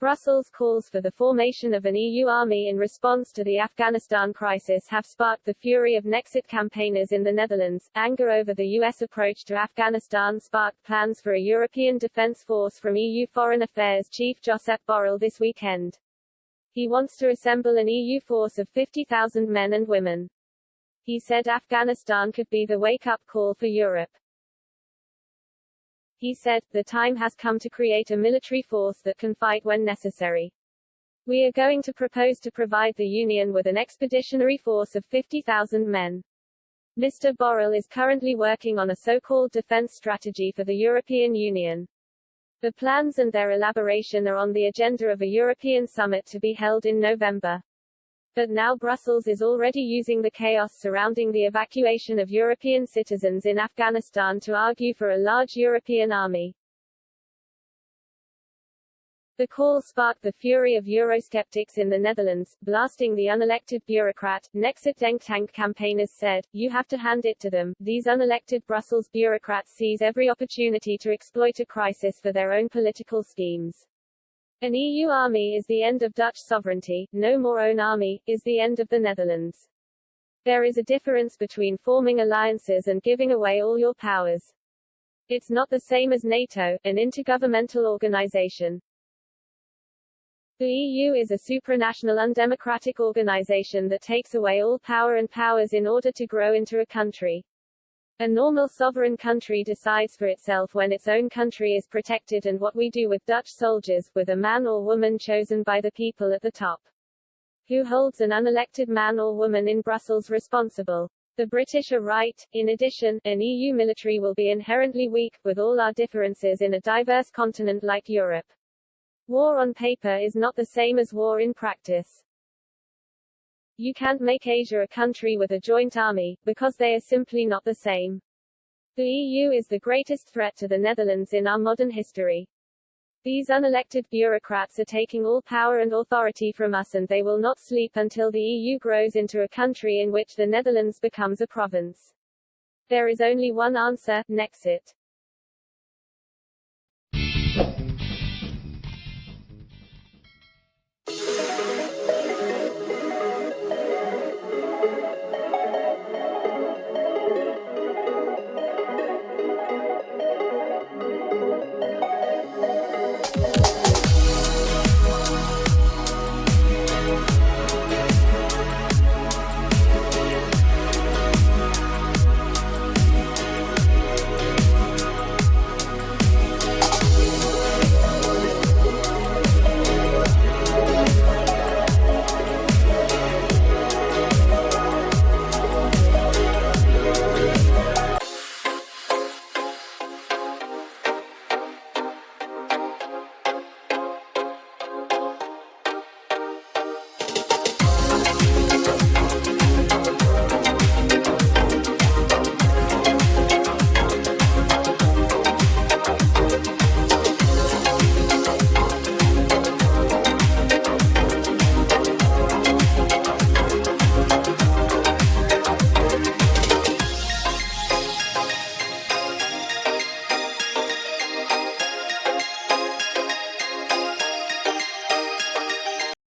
Brussels' calls for the formation of an EU army in response to the Afghanistan crisis have sparked the fury of Nexit campaigners in the Netherlands. Anger over the US approach to Afghanistan sparked plans for a European defence force from EU Foreign Affairs Chief Josep Borrell this weekend. He wants to assemble an EU force of 50,000 men and women. He said Afghanistan could be the wake-up call for Europe. He said, "The time has come to create a military force that can fight when necessary. We are going to propose to provide the Union with an expeditionary force of 50,000 men." Mr. Borrell is currently working on a so-called defense strategy for the European Union. The plans and their elaboration are on the agenda of a European summit to be held in November. But now Brussels is already using the chaos surrounding the evacuation of European citizens in Afghanistan to argue for a large European army. The call sparked the fury of Eurosceptics in the Netherlands, blasting the unelected bureaucrat. Nexit think tank campaigners said, "You have to hand it to them. These unelected Brussels bureaucrats seize every opportunity to exploit a crisis for their own political schemes. An EU army is the end of Dutch sovereignty, no more own army, is the end of the Netherlands. There is a difference between forming alliances and giving away all your powers. It's not the same as NATO, an intergovernmental organization. The EU is a supranational undemocratic organization that takes away all power and powers in order to grow into a country. A normal sovereign country decides for itself when its own country is protected, and what we do with Dutch soldiers, with a man or woman chosen by the people at the top. Who holds an unelected man or woman in Brussels responsible? The British are right. In addition, an EU military will be inherently weak, with all our differences in a diverse continent like Europe. War on paper is not the same as war in practice. You can't make Asia a country with a joint army, because they are simply not the same. The EU is the greatest threat to the Netherlands in our modern history. These unelected bureaucrats are taking all power and authority from us, and they will not sleep until the EU grows into a country in which the Netherlands becomes a province. There is only one answer: Nexit.